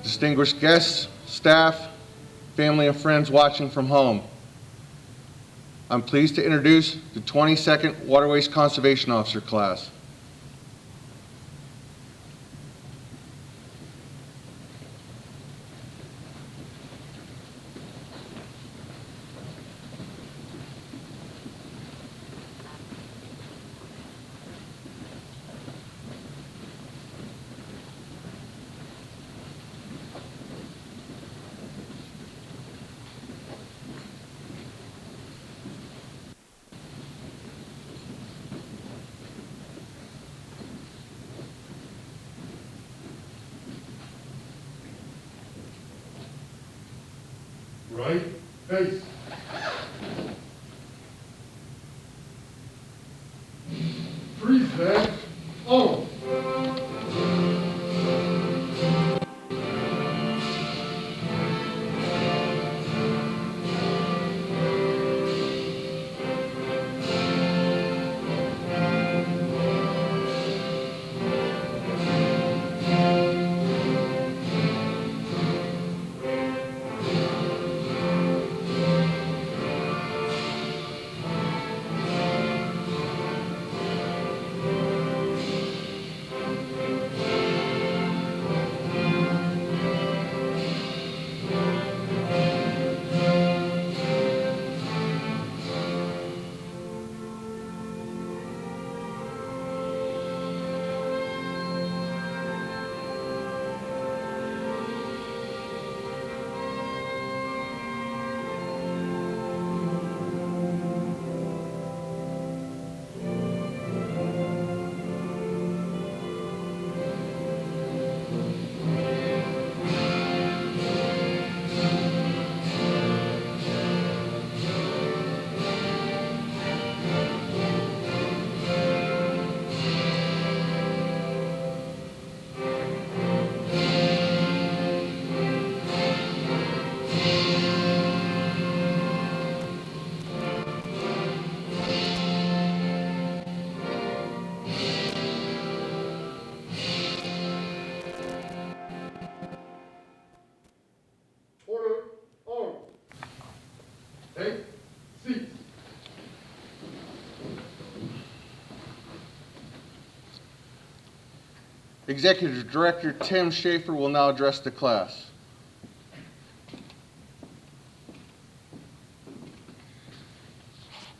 distinguished guests, staff, family and friends watching from home. I'm pleased to introduce the 22nd Waterways Conservation Officer class. Right face. Freeze back. Oh. Executive Director Tim Schaefer will now address the class.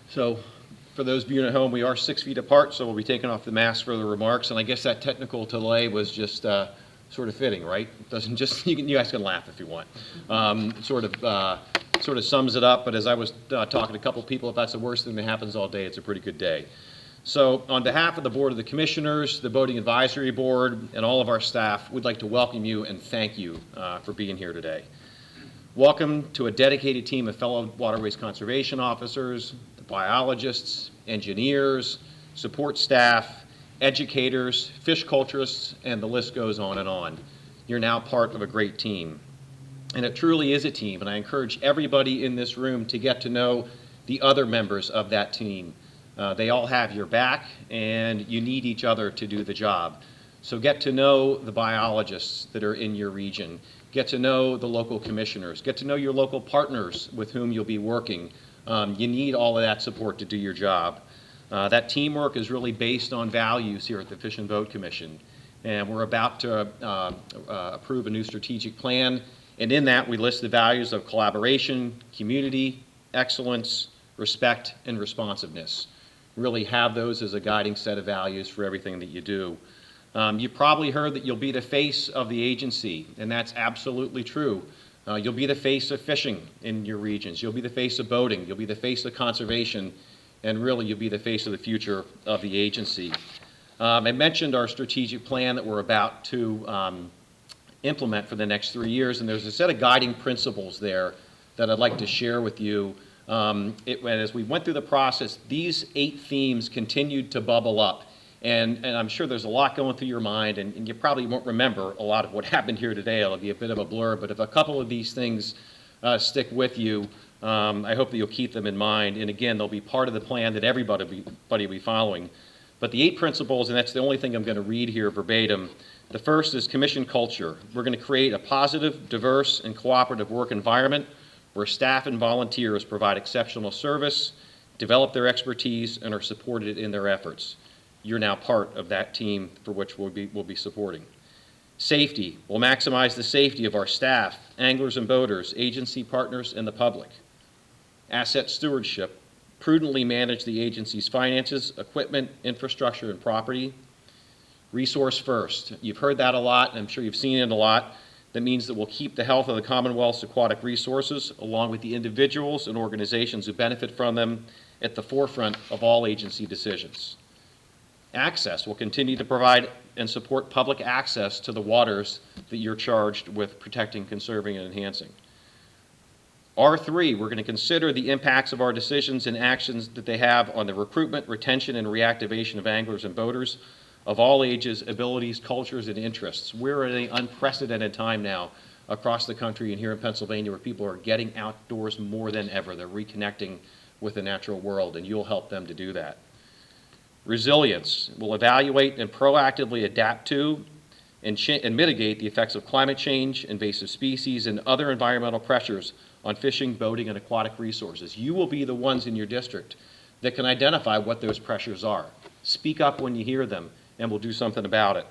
So, for those of you at home, we are 6 feet apart, so we'll be taking off the mask for the remarks, and I guess that technical delay was just sort of fitting, right? It doesn't just, you guys can laugh if you want. Sort of sums it up, but as I was talking to a couple people, if that's the worst thing that happens all day, it's a pretty good day. So on behalf of the Board of the Commissioners, the Boating Advisory Board, and all of our staff, we'd like to welcome you and thank you for being here today. Welcome to a dedicated team of fellow Waterways Conservation Officers, the biologists, engineers, support staff, educators, fish culturists, and the list goes on and on. You're now part of a great team. And it truly is a team, and I encourage everybody in this room to get to know the other members of that team. They all have your back, and you need each other to do the job. So get to know the biologists that are in your region. Get to know the local commissioners. Get to know your local partners with whom you'll be working. You need all of that support to do your job. That teamwork is really based on values here at the Fish and Boat Commission. And we're about to approve a new strategic plan. And in that, we list the values of collaboration, community, excellence, respect, and responsiveness. Really have those as a guiding set of values for everything that you do. You probably heard that you'll be the face of the agency, and that's absolutely true. You'll be the face of fishing in your regions. You'll be the face of boating. You'll be the face of conservation, and really you'll be the face of the future of the agency. I mentioned our strategic plan that we're about to implement for the next 3 years, and there's a set of guiding principles there that I'd like to share with you. As we went through the process, these 8 themes continued to bubble up. And I'm sure there's a lot going through your mind, and you probably won't remember a lot of what happened here today. It'll be a bit of a blur, but if a couple of these things stick with you, I hope that you'll keep them in mind. And again, they'll be part of the plan that everybody will be following. But the 8 principles, and that's the only thing I'm going to read here verbatim. The first is commission culture. We're going to create a positive, diverse, and cooperative work environment where staff and volunteers provide exceptional service, develop their expertise, and are supported in their efforts. You're now part of that team for which we'll be supporting. Safety. We'll maximize the safety of our staff, anglers and boaters, agency partners, and the public. Asset stewardship. Prudently manage the agency's finances, equipment, infrastructure, and property. Resource first. You've heard that a lot, and I'm sure you've seen it a lot. That means that we'll keep the health of the Commonwealth's aquatic resources, along with the individuals and organizations who benefit from them, at the forefront of all agency decisions. Access. We'll continue to provide and support public access to the waters that you're charged with protecting, conserving, and enhancing. R3, we're going to consider the impacts of our decisions and actions that they have on the recruitment, retention, and reactivation of anglers and boaters of all ages, abilities, cultures, and interests. We're in an unprecedented time now across the country and here in Pennsylvania where people are getting outdoors more than ever. They're reconnecting with the natural world, and you'll help them to do that. Resilience. We'll evaluate and proactively adapt to and mitigate the effects of climate change, invasive species, and other environmental pressures on fishing, boating, and aquatic resources. You will be the ones in your district that can identify what those pressures are. Speak up when you hear them, and we'll do something about it.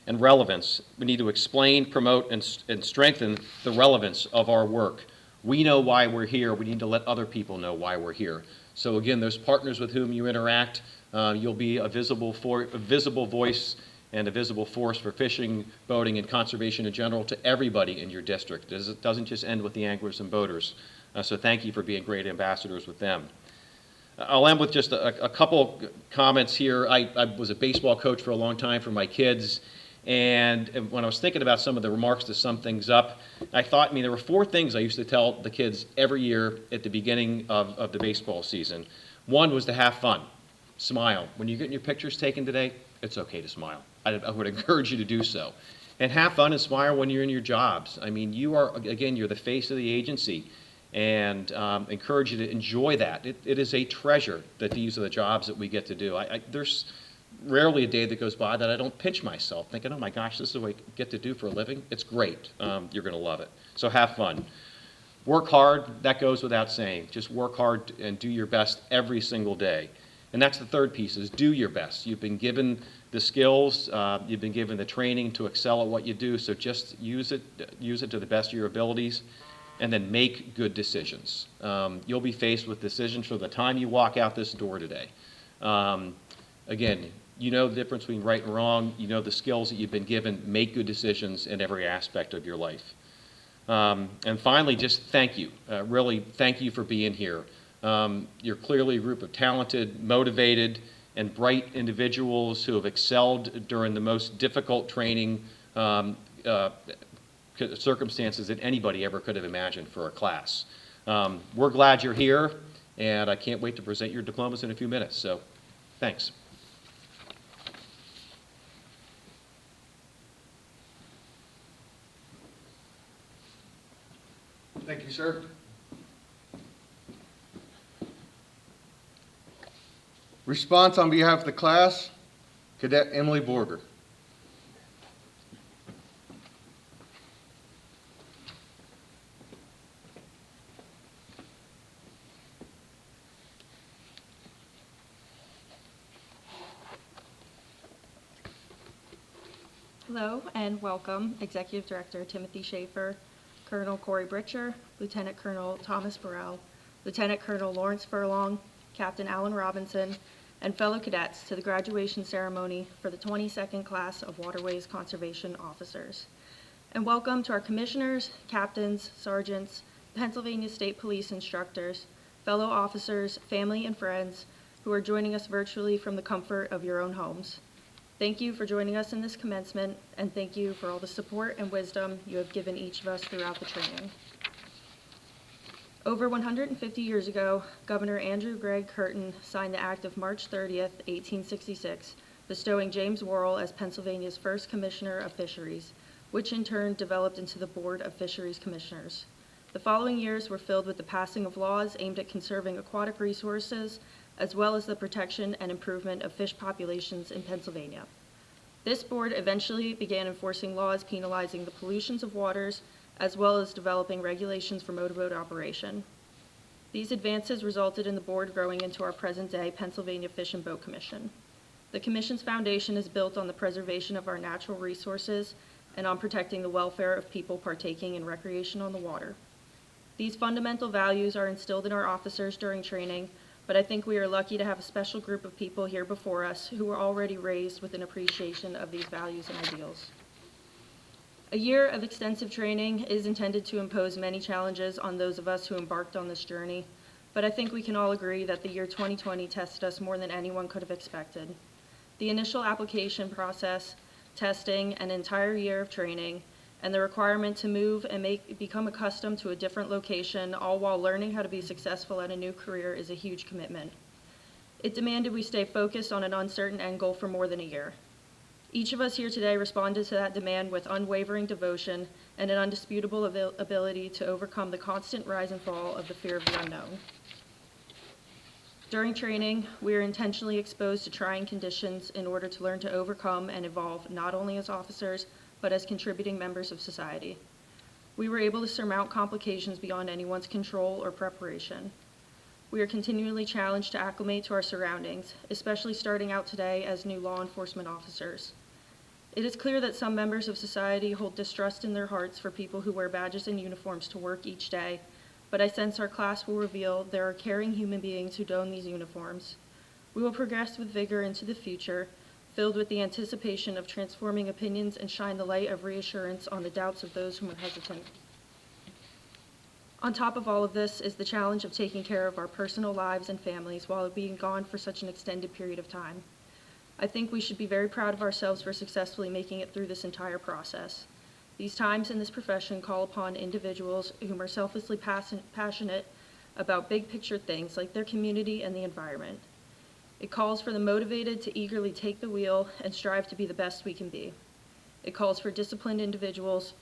And relevance. We need to explain, promote, and strengthen the relevance of our work. We know why we're here. We need to let other people know why we're here. So again, those partners with whom you interact, you'll be a visible voice and a visible force for fishing, boating, and conservation in general to everybody in your district. It doesn't just end with the anglers and boaters. So thank you for being great ambassadors with them. I'll end with just a couple comments here. I was a baseball coach for a long time for my kids, and when I was thinking about some of the remarks to sum things up, I thought, there were 4 things I used to tell the kids every year at the beginning of the baseball season. One was to have fun, smile. When you're getting your pictures taken today, it's okay to smile. I would encourage you to do so. And have fun and smile when you're in your jobs. You are, again, you're the face of the agency, and encourage you to enjoy that. It is a treasure that these are the jobs that we get to do. There's rarely a day that goes by that I don't pinch myself thinking, oh my gosh, this is what I get to do for a living. It's great. You're going to love it. So have fun. Work hard. That goes without saying. Just work hard and do your best every single day. And that's the third piece, is do your best. You've been given the skills, you've been given the training to excel at what you do, so just use it to the best of your abilities, and then make good decisions. You'll be faced with decisions from the time you walk out this door today. Again, you know the difference between right and wrong, you know the skills that you've been given. Make good decisions in every aspect of your life. And finally, just thank you. Really, thank you for being here. You're clearly a group of talented, motivated, and bright individuals who have excelled during the most difficult training circumstances that anybody ever could have imagined for a class. We're glad you're here, and I can't wait to present your diplomas in a few minutes. So, thanks. Thank you, sir. Response on behalf of the class, Cadet Emily Borger. Hello and welcome, Executive Director Timothy Schaefer, Colonel Corey Britcher, Lieutenant Colonel Thomas Burrell, Lieutenant Colonel Lawrence Furlong, Captain Alan Robinson, and fellow cadets to the graduation ceremony for the 22nd class of Waterways Conservation Officers. And welcome to our commissioners, captains, sergeants, Pennsylvania State Police instructors, fellow officers, family, and friends who are joining us virtually from the comfort of your own homes. Thank you for joining us in this commencement, and thank you for all the support and wisdom you have given each of us throughout the training. Over 150 years ago, Governor Andrew Gregg Curtin signed the Act of March 30th, 1866, bestowing James Worrell as Pennsylvania's first Commissioner of Fisheries, which in turn developed into the Board of Fisheries Commissioners. The following years were filled with the passing of laws aimed at conserving aquatic resources, as well as the protection and improvement of fish populations in Pennsylvania. This board eventually began enforcing laws penalizing the pollutions of waters, as well as developing regulations for motorboat operation. These advances resulted in the board growing into our present-day Pennsylvania Fish and Boat Commission. The Commission's foundation is built on the preservation of our natural resources and on protecting the welfare of people partaking in recreation on the water. These fundamental values are instilled in our officers during training, but I think we are lucky to have a special group of people here before us who were already raised with an appreciation of these values and ideals. A year of extensive training is intended to impose many challenges on those of us who embarked on this journey, but I think we can all agree that the year 2020 tested us more than anyone could have expected. The initial application process, testing, an entire year of training, and the requirement to move and become accustomed to a different location, all while learning how to be successful at a new career, is a huge commitment. It demanded we stay focused on an uncertain end goal for more than a year. Each of us here today responded to that demand with unwavering devotion and an undisputable ability to overcome the constant rise and fall of the fear of the unknown. During training, we are intentionally exposed to trying conditions in order to learn to overcome and evolve not only as officers, but as contributing members of society. We were able to surmount complications beyond anyone's control or preparation. We are continually challenged to acclimate to our surroundings, especially starting out today as new law enforcement officers. It is clear that some members of society hold distrust in their hearts for people who wear badges and uniforms to work each day, but I sense our class will reveal there are caring human beings who don these uniforms. We will progress with vigor into the future, filled with the anticipation of transforming opinions and shine the light of reassurance on the doubts of those who are hesitant. On top of all of this is the challenge of taking care of our personal lives and families while being gone for such an extended period of time. I think we should be very proud of ourselves for successfully making it through this entire process. These times in this profession call upon individuals whom are selflessly passionate about big picture things like their community and the environment. It calls for the motivated to eagerly take the wheel and strive to be the best we can be. It calls for disciplined individuals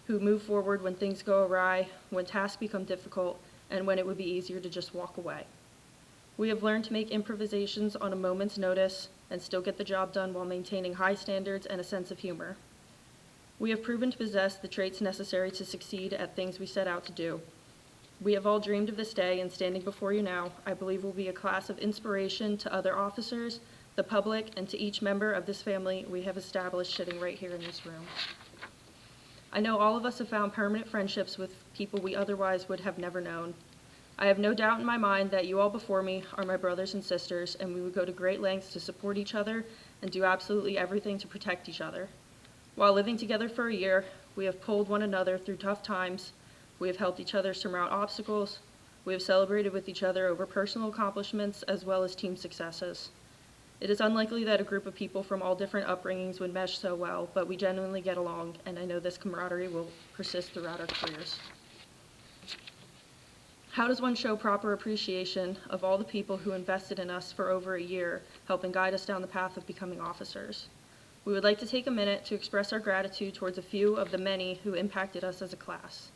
who move forward when things go awry, when tasks become difficult, and when it would be easier to just walk away. We have learned to make improvisations on a moment's notice and still get the job done while maintaining high standards and a sense of humor. We have proven to possess the traits necessary to succeed at things we set out to do. We have all dreamed of this day, and standing before you now, I believe will be a class of inspiration to other officers, the public, and to each member of this family we have established sitting right here in this room. I know all of us have found permanent friendships with people we otherwise would have never known. I have no doubt in my mind that you all before me are my brothers and sisters, and we would go to great lengths to support each other and do absolutely everything to protect each other. While living together for a year, we have pulled one another through tough times, we have helped each other surmount obstacles, we have celebrated with each other over personal accomplishments as well as team successes. It is unlikely that a group of people from all different upbringings would mesh so well, but we genuinely get along, and I know this camaraderie will persist throughout our careers. How does one show proper appreciation of all the people who invested in us for over a year, helping guide us down the path of becoming officers? We would like to take a minute to express our gratitude towards a few of the many who impacted us as a class.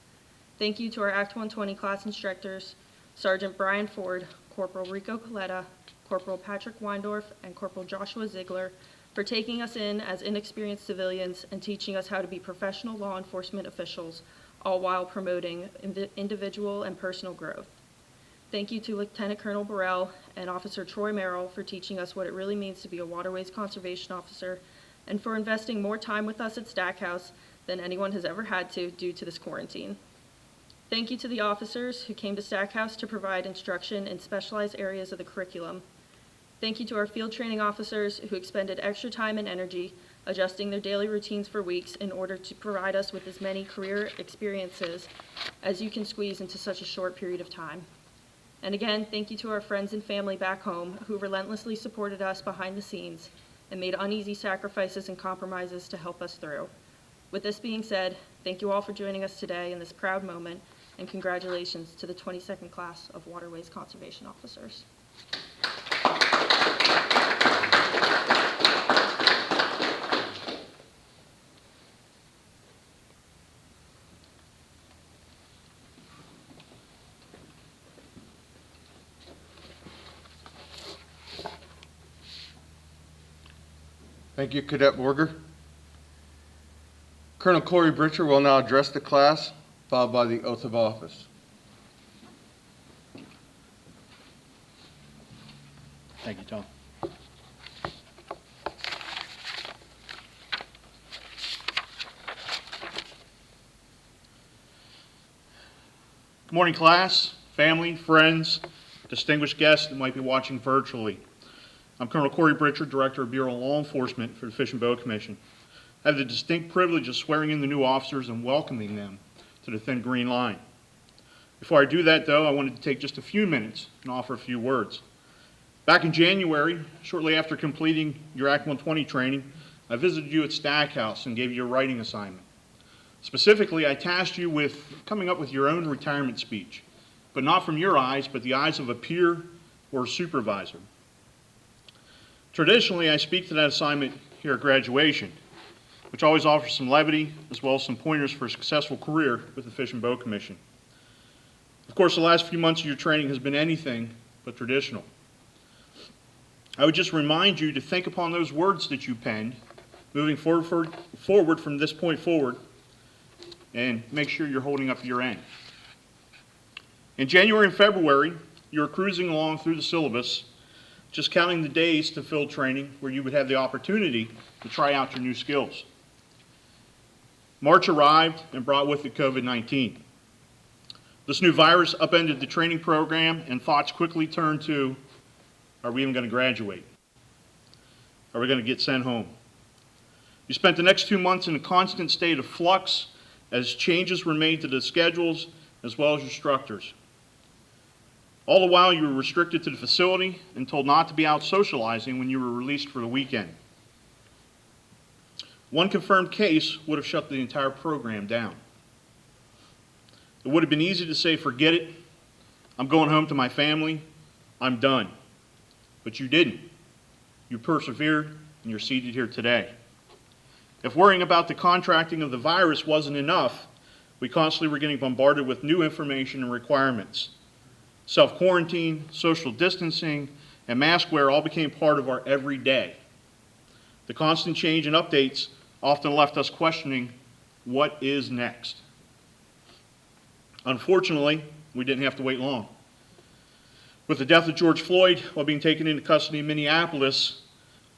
Thank you to our Act 120 class instructors, Sergeant Brian Ford, Corporal Rico Coletta, Corporal Patrick Weindorf, and Corporal Joshua Ziegler for taking us in as inexperienced civilians and teaching us how to be professional law enforcement officials, all while promoting individual and personal growth. Thank you to Lieutenant Colonel Burrell and Officer Troy Merrill for teaching us what it really means to be a Waterways Conservation Officer and for investing more time with us at Stackhouse than anyone has ever had to due to this quarantine. Thank you to the officers who came to Stackhouse to provide instruction in specialized areas of the curriculum. Thank you to our field training officers who expended extra time and energy adjusting their daily routines for weeks in order to provide us with as many career experiences as you can squeeze into such a short period of time. And again, thank you to our friends and family back home who relentlessly supported us behind the scenes and made uneasy sacrifices and compromises to help us through. With this being said, thank you all for joining us today in this proud moment, and congratulations to the 22nd class of Waterways Conservation Officers. Thank you, Cadet Borger. Colonel Corey Britcher will now address the class, followed by the oath of office. Thank you, Tom. Good morning, class, family, friends, distinguished guests that might be watching virtually. I'm Colonel Corey Britcher, Director of Bureau of Law Enforcement for the Fish and Boat Commission. I have the distinct privilege of swearing in the new officers and welcoming them to the thin green line. Before I do that, though, I wanted to take just a few minutes and offer a few words. Back in January, shortly after completing your Act 120 training, I visited you at Stackhouse and gave you a writing assignment. Specifically, I tasked you with coming up with your own retirement speech, but not from your eyes, but the eyes of a peer or a supervisor. Traditionally, I speak to that assignment here at graduation, which always offers some levity as well as some pointers for a successful career with the Fish and Boat Commission. Of course, the last few months of your training has been anything but traditional. I would just remind you to think upon those words that you penned, moving forward from this point forward, and make sure you're holding up your end. In January and February, you were cruising along through the syllabus, just counting the days to field training where you would have the opportunity to try out your new skills. March arrived and brought with it COVID-19. This new virus upended the training program, and thoughts quickly turned to, are we even going to graduate? Are we going to get sent home? You spent the next 2 months in a constant state of flux as changes were made to the schedules as well as your instructors. All the while, you were restricted to the facility and told not to be out socializing when you were released for the weekend. One confirmed case would have shut the entire program down. It would have been easy to say, forget it, I'm going home to my family, I'm done. But you didn't. You persevered, and you're seated here today. If worrying about the contracting of the virus wasn't enough, we constantly were getting bombarded with new information and requirements. Self-quarantine, social distancing, and mask wear all became part of our everyday. The constant change and updates often left us questioning, what is next? Unfortunately, we didn't have to wait long. With the death of George Floyd while being taken into custody in Minneapolis,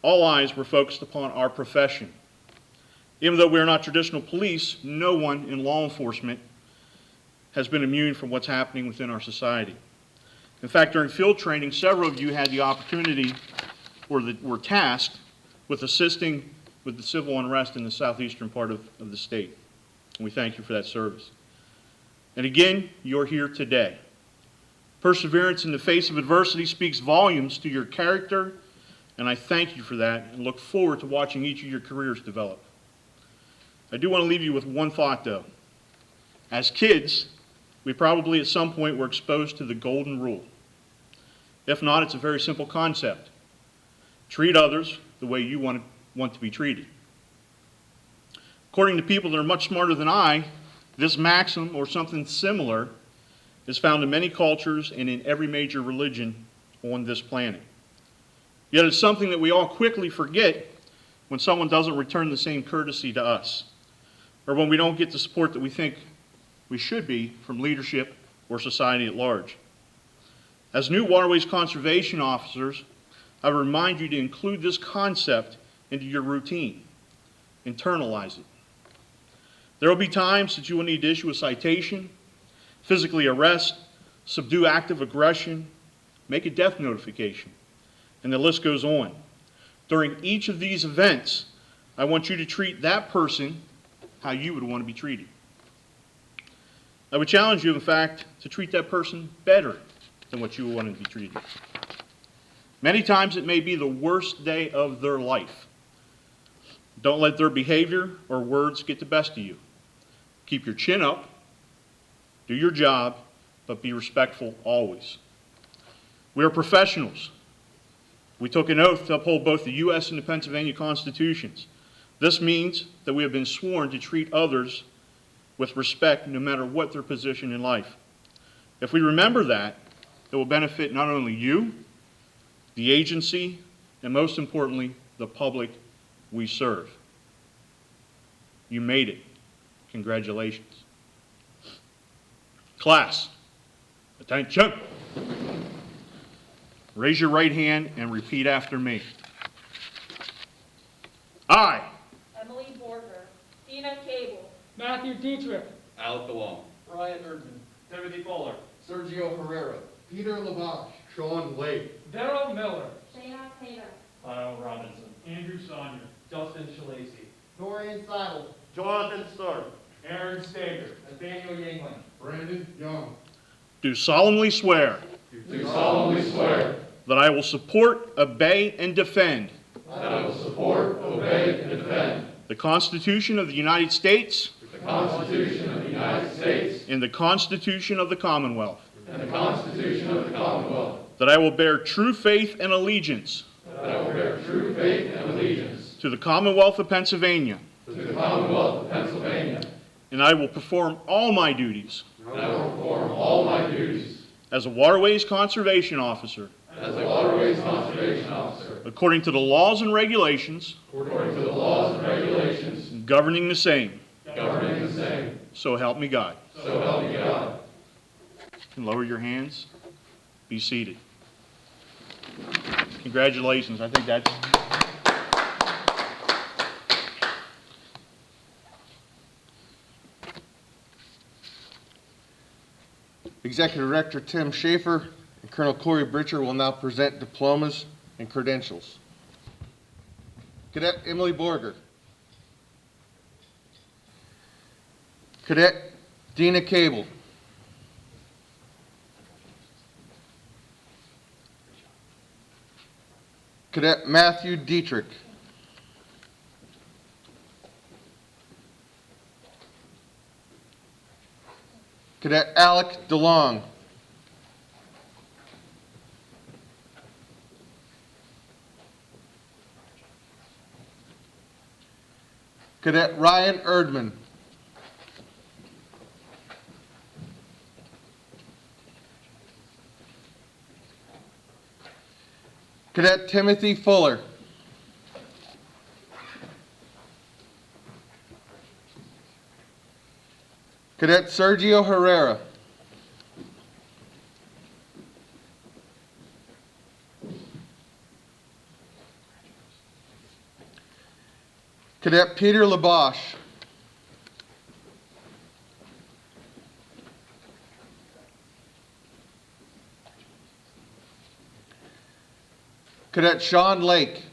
all eyes were focused upon our profession. Even though we are not traditional police, no one in law enforcement has been immune from what's happening within our society. In fact, during field training, several of you had the opportunity or were tasked with assisting with the civil unrest in the southeastern part of the state. And we thank you for that service. And again, you're here today. Perseverance in the face of adversity speaks volumes to your character, and I thank you for that and look forward to watching each of your careers develop. I do want to leave you with one thought, though. As kids, we probably at some point were exposed to the golden rule. If not, it's a very simple concept. Treat others the way you want to be treated. According to people that are much smarter than I, this maxim or something similar is found in many cultures and in every major religion on this planet. Yet it's something that we all quickly forget when someone doesn't return the same courtesy to us, or when we don't get the support that we think we should be from leadership or society at large. As new Waterways Conservation Officers, I remind you to include this concept into your routine. Internalize it. There will be times that you will need to issue a citation, physically arrest, subdue active aggression, make a death notification, and the list goes on. During each of these events, I want you to treat that person how you would want to be treated. I would challenge you, in fact, to treat that person better than what you would want to be treated. Many times it may be the worst day of their life. Don't let their behavior or words get the best of you. Keep your chin up, do your job, but be respectful always. We are professionals. We took an oath to uphold both the U.S. and the Pennsylvania Constitutions. This means that we have been sworn to treat others with respect no matter what their position in life. If we remember that, it will benefit not only you, the agency, and most importantly, the public we serve. You made it. Congratulations. Class, attention. Raise your right hand and repeat after me. I Emily Borger, Dina Cable, Matthew Deitrich, Alec, DeLong. Ryan Erdman, Timothy Fuller. Sergio Herrera. Peter Lavash, Sean Lake. Daryl Miller, Shayna Taylor, Kyle Robinson. Andrew Saunier, Justin Shalacy. Dorian Seidel, Jonathan Stark. Aaron Stager, Nathaniel Yangling. Brandon Young. do solemnly swear Do solemnly swear that I will support, obey, and defend that I will support, obey, and defend the Constitution of the United States the Constitution of the United States and the Constitution of the Commonwealth, and the Constitution of the Commonwealth, that I will bear true faith and allegiance that I will bear true faith and allegiance to the Commonwealth of Pennsylvania, to the Commonwealth of Pennsylvania, and I will perform all my duties and I will perform all my duties as a Waterways Conservation Officer as a Waterways Conservation Officer according to the laws and regulations according to the laws and regulations governing the same. governing the same. So help me God. So help me God. And lower your hands. Be seated. Congratulations. I think that's... Executive Director Tim Schaefer and Colonel Corey Britcher will now present diplomas and credentials. Cadet Emily Borger. Cadet Dina Cable. Cadet Matthew Deitrich. Cadet Alec DeLong. Cadet Ryan Erdman. Cadet Timothy Fuller. Cadet Sergio Herrera. Cadet Peter Labosh. Cadet Sean Lake.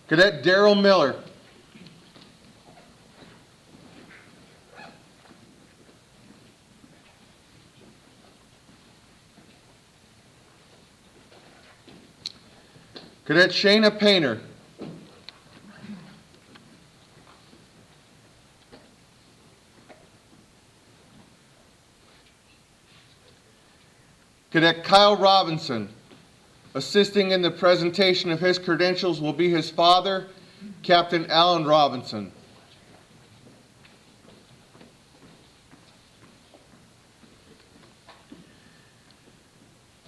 Cadet Daryl Miller. Cadet Shayna Painter. Cadet Kyle Robinson. Assisting in the presentation of his credentials will be his father, Captain Alan Robinson.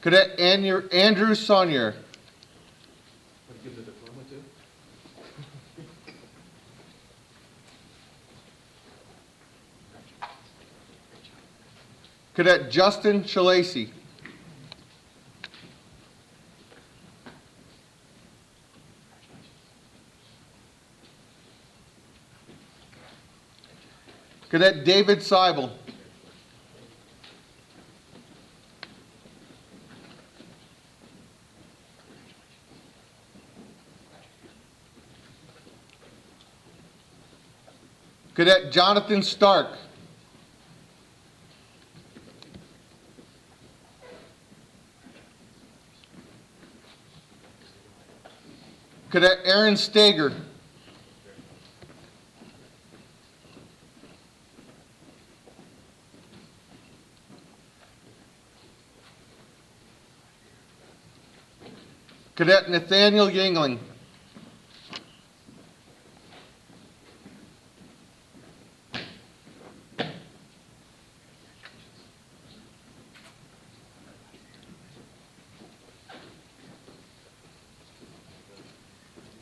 Cadet Andrew Saunier. Cadet Justin Shalacy. Cadet David Seibel. Cadet Jonathan Stark. Cadet Aaron Stager. Cadet Nathaniel Yangling.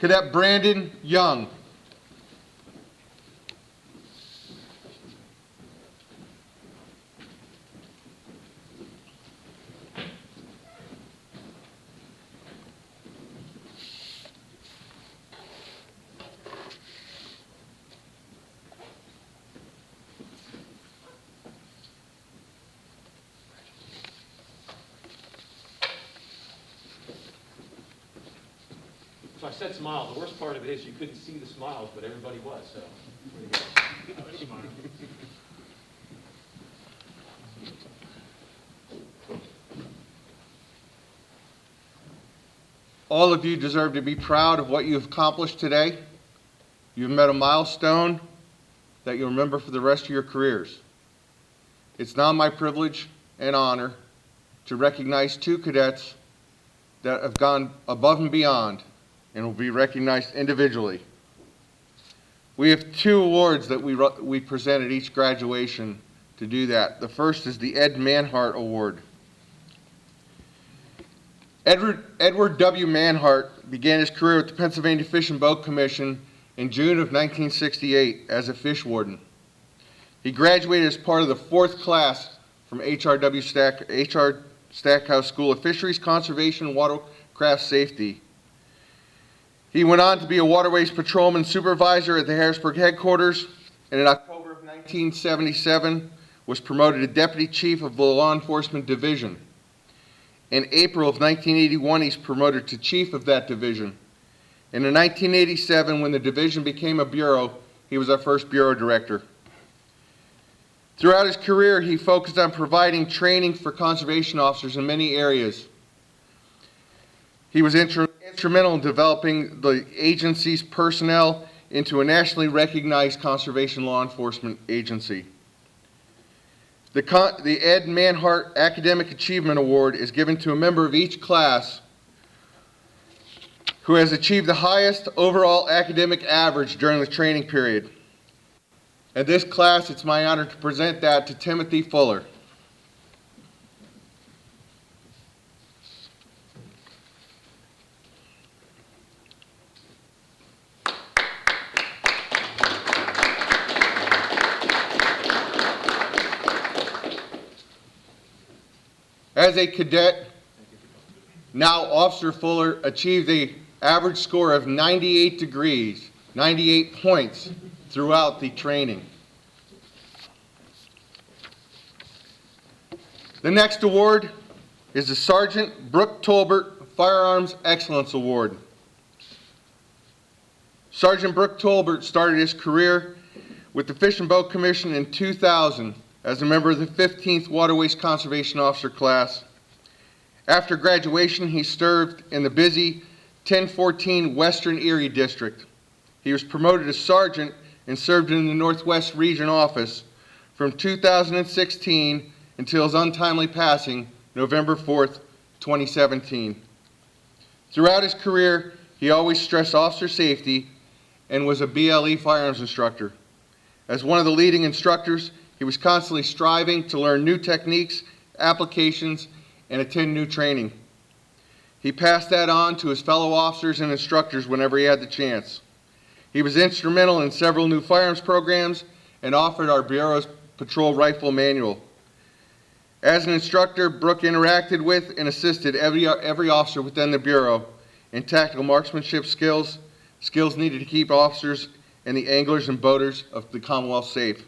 Cadet Brandon Young. So I said smile. The worst part of it is you couldn't see the smiles, but everybody was, so. All of you deserve to be proud of what you've accomplished today. You've met a milestone that you'll remember for the rest of your careers. It's now my privilege and honor to recognize 2 cadets that have gone above and beyond and will be recognized individually. We have 2 awards that we present at each graduation to do that. The first is the Ed Manhart Award. Edward W. Manhart began his career with the Pennsylvania Fish and Boat Commission in June of 1968 as a fish warden. He graduated as part of the 4th class from HR Stackhouse School of Fisheries, Conservation, and Watercraft Safety. He went on to be a Waterways Patrolman Supervisor at the Harrisburg headquarters, and in October of 1977 was promoted to Deputy Chief of the Law Enforcement Division. In April of 1981, he's promoted to Chief of that division. And in 1987, when the division became a bureau, he was our first bureau director. Throughout his career, he focused on providing training for conservation officers in many areas. He was instrumental in developing the agency's personnel into a nationally recognized conservation law enforcement agency. The Ed Manhart Academic Achievement Award is given to a member of each class who has achieved the highest overall academic average during the training period. In this class, it's my honor to present that to Timothy Fuller. As a cadet, now Officer Fuller achieved the average score of 98 degrees, 98 points throughout the training. The next award is the Sergeant Brooke Tolbert Firearms Excellence Award. Sergeant Brooke Tolbert started his career with the Fish and Boat Commission in 2000 as a member of the 15th Waterways Conservation Officer class. After graduation, he served in the busy 1014 Western Erie District. He was promoted to sergeant and served in the Northwest Region Office from 2016 until his untimely passing, November 4th, 2017. Throughout his career, he always stressed officer safety and was a BLE firearms instructor. As one of the leading instructors, he was constantly striving to learn new techniques, applications, and attend new training. He passed that on to his fellow officers and instructors whenever he had the chance. He was instrumental in several new firearms programs and offered our Bureau's patrol rifle manual. As an instructor, Brooke interacted with and assisted every officer within the Bureau in tactical marksmanship skills needed to keep officers and the anglers and boaters of the Commonwealth safe.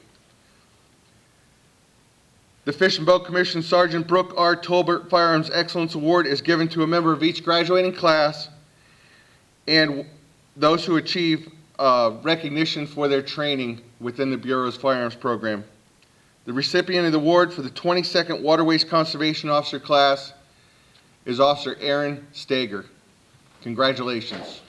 The Fish and Boat Commission Sergeant Brooke R. Tolbert Firearms Excellence Award is given to a member of each graduating class and those who achieve recognition for their training within the Bureau's firearms program. The recipient of the award for the 22nd Waterways Conservation Officer class is Officer Aaron Stager. Congratulations.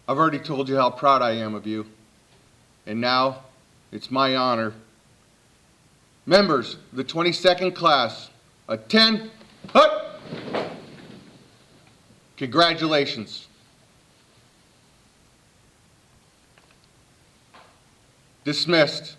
I've already told you how proud I am of you, and now it's my honor. Members of the 22nd class, attend. Hut! Congratulations. Dismissed.